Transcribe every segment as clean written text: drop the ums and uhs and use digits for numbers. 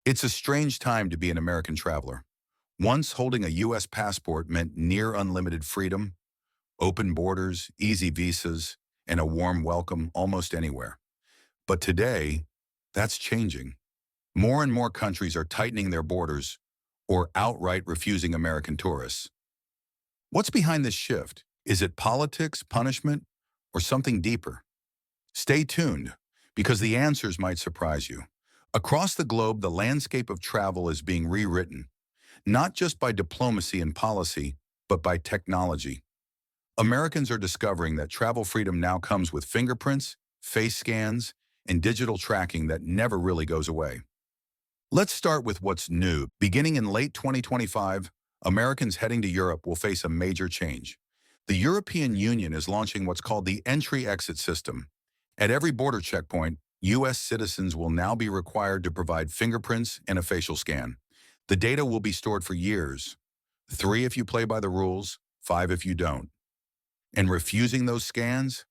It's a strange time to be an American traveler. Once holding a U.S. passport meant near unlimited freedom, open borders, easy visas, and a warm welcome almost anywhere. But today, that's changing. More and more countries are tightening their borders or outright refusing American tourists. What's behind this shift? Is it politics, punishment, or something deeper? Stay tuned, because the answers might surprise you. Across the globe, the landscape of travel is being rewritten, not just by diplomacy and policy, but by technology. Americans are discovering that travel freedom now comes with fingerprints, face scans, and digital tracking that never really goes away. Let's start with what's new. Beginning in late 2025, Americans heading to Europe will face a major change. The European Union is launching what's called the Entry-Exit System. At every border checkpoint, U.S. citizens will now be required to provide fingerprints and a facial scan. The data will be stored for years. 3 if you play by the rules, 5 if you don't. And refusing those scans?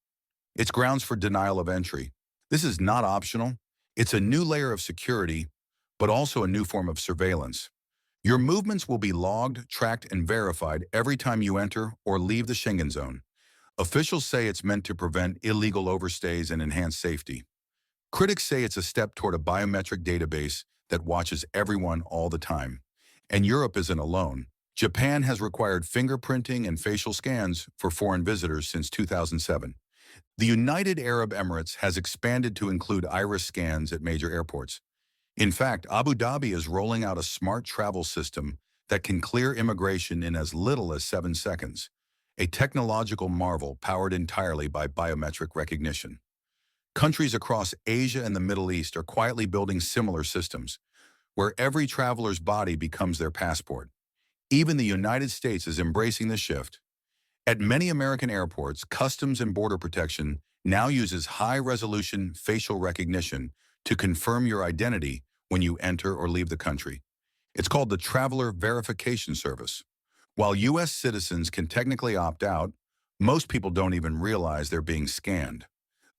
It's grounds for denial of entry. This is not optional. It's a new layer of security, but also a new form of surveillance. Your movements will be logged, tracked, and verified every time you enter or leave the Schengen zone. Officials say it's meant to prevent illegal overstays and enhance safety. Critics say it's a step toward a biometric database that watches everyone all the time. And Europe isn't alone. Japan has required fingerprinting and facial scans for foreign visitors since 2007. The United Arab Emirates has expanded to include iris scans at major airports. In fact, Abu Dhabi is rolling out a smart travel system that can clear immigration in as little as 7 seconds, a technological marvel powered entirely by biometric recognition. Countries across Asia and the Middle East are quietly building similar systems, where every traveler's body becomes their passport. Even the United States is embracing the shift. At many American airports, Customs and Border Protection now uses high-resolution facial recognition to confirm your identity when you enter or leave the country. It's called the Traveler Verification Service. While U.S. citizens can technically opt out, most people don't even realize they're being scanned.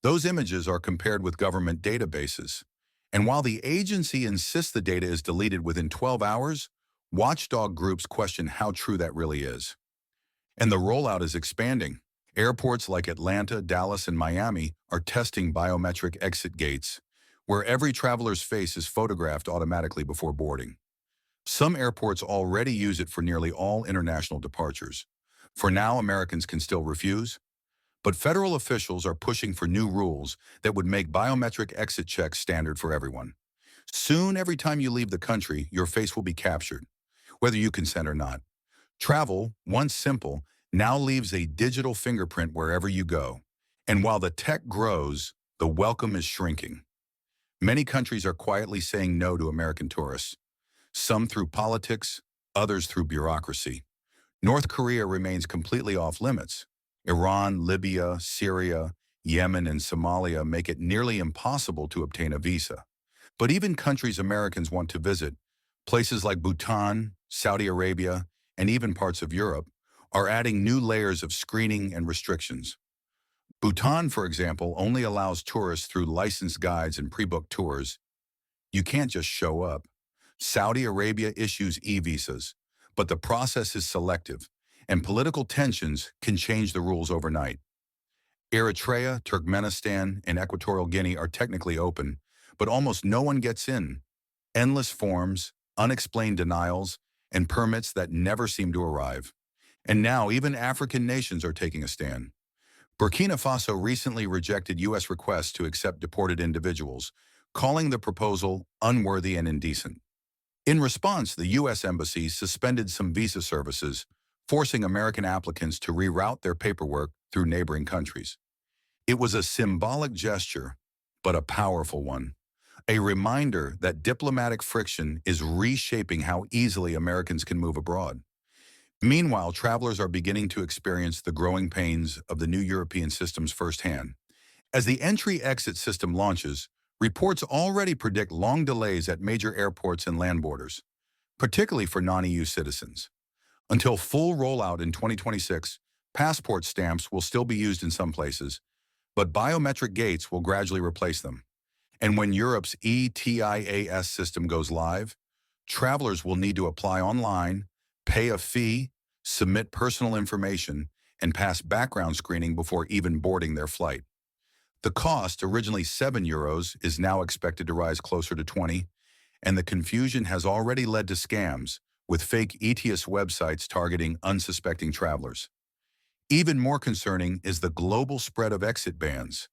Those images are compared with government databases. And while the agency insists the data is deleted within 12 hours, watchdog groups question how true that really is. And the rollout is expanding. Airports like Atlanta, Dallas, and Miami are testing biometric exit gates, where every traveler's face is photographed automatically before boarding. Some airports already use it for nearly all international departures. For now, Americans can still refuse. But federal officials are pushing for new rules that would make biometric exit checks standard for everyone. Soon, every time you leave the country, your face will be captured, whether you consent or not. Travel, once simple, now leaves a digital fingerprint wherever you go. And while the tech grows, the welcome is shrinking. Many countries are quietly saying no to American tourists, some through politics, others through bureaucracy. North Korea remains completely off limits. Iran, Libya, Syria, Yemen, and Somalia make it nearly impossible to obtain a visa. But even countries Americans want to visit, places like Bhutan, Saudi Arabia, and even parts of Europe, are adding new layers of screening and restrictions. Bhutan, for example, only allows tourists through licensed guides and pre-booked tours. You can't just show up. Saudi Arabia issues e-visas, but the process is selective, and political tensions can change the rules overnight. Eritrea, Turkmenistan, and Equatorial Guinea are technically open, but almost no one gets in. Endless forms, unexplained denials, and permits that never seem to arrive. And now even African nations are taking a stand. Burkina Faso recently rejected U.S. requests to accept deported individuals, calling the proposal unworthy and indecent. In response, the U.S. Embassy suspended some visa services, forcing American applicants to reroute their paperwork through neighboring countries. It was a symbolic gesture, but a powerful one. A reminder that diplomatic friction is reshaping how easily Americans can move abroad. Meanwhile, travelers are beginning to experience the growing pains of the new European systems firsthand. As the entry-exit system launches, reports already predict long delays at major airports and land borders, particularly for non-EU citizens. Until full rollout in 2026, passport stamps will still be used in some places, but biometric gates will gradually replace them. And when Europe's ETIAS system goes live, travelers will need to apply online, pay a fee, submit personal information, and pass background screening before even boarding their flight. The cost, originally €7, is now expected to rise closer to 20, and the confusion has already led to scams, with fake ETIAS websites targeting unsuspecting travelers. Even more concerning is the global spread of exit bans,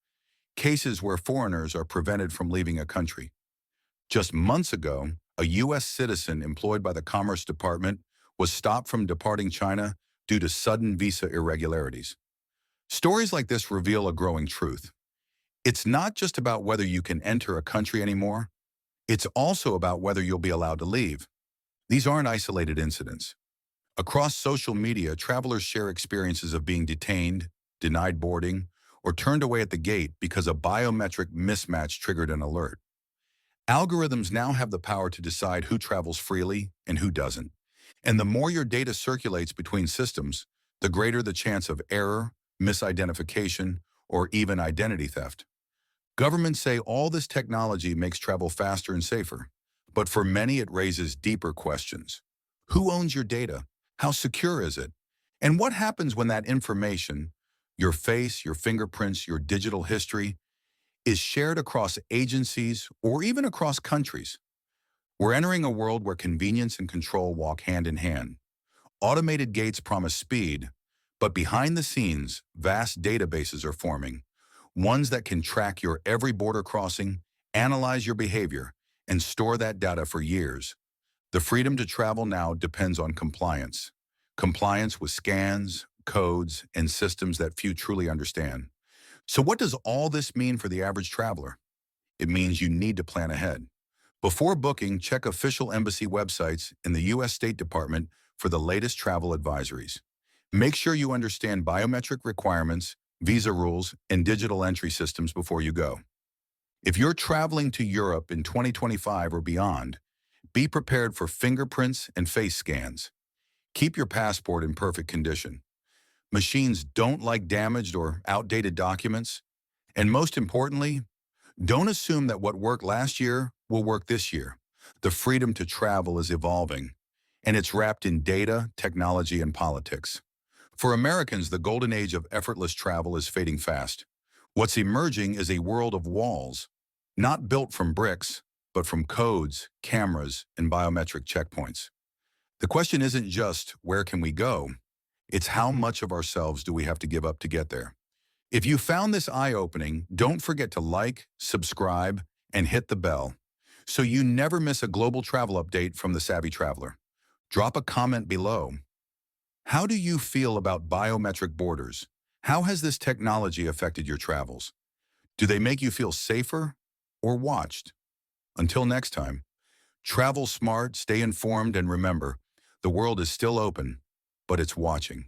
cases where foreigners are prevented from leaving a country. Just months ago, a U.S. citizen employed by the Commerce Department was stopped from departing China due to sudden visa irregularities. Stories like this reveal a growing truth. It's not just about whether you can enter a country anymore, it's also about whether you'll be allowed to leave. These aren't isolated incidents. Across social media, travelers share experiences of being detained, denied boarding, or turned away at the gate because a biometric mismatch triggered an alert. Algorithms now have the power to decide who travels freely and who doesn't. And the more your data circulates between systems, the greater the chance of error, misidentification, or even identity theft. Governments say all this technology makes travel faster and safer, but for many it raises deeper questions. Who owns your data? How secure is it? And what happens when that information, your face, your fingerprints, your digital history, is shared across agencies or even across countries? We're entering a world where convenience and control walk hand in hand. Automated gates promise speed, but behind the scenes, vast databases are forming, ones that can track your every border crossing, analyze your behavior, and store that data for years. The freedom to travel now depends on compliance. Compliance with scans, codes, and systems that few truly understand. So what does all this mean for the average traveler? It means you need to plan ahead. Before booking, check official embassy websites and the U.S. State Department for the latest travel advisories. Make sure you understand biometric requirements, visa rules, and digital entry systems before you go. If you're traveling to Europe in 2025 or beyond, be prepared for fingerprints and face scans. Keep your passport in perfect condition. Machines don't like damaged or outdated documents. And most importantly, don't assume that what worked last year will work this year. The freedom to travel is evolving, and it's wrapped in data, technology, and politics. For Americans, the golden age of effortless travel is fading fast. What's emerging is a world of walls, not built from bricks, but from codes, cameras, and biometric checkpoints. The question isn't just, where can we go? It's how much of ourselves do we have to give up to get there? If you found this eye-opening, don't forget to like, subscribe, and hit the bell so you never miss a global travel update from the Savvy Traveler. Drop a comment below. How do you feel about biometric borders? How has this technology affected your travels? Do they make you feel safer or watched? Until next time, travel smart, stay informed, and remember, the world is still open, but it's watching.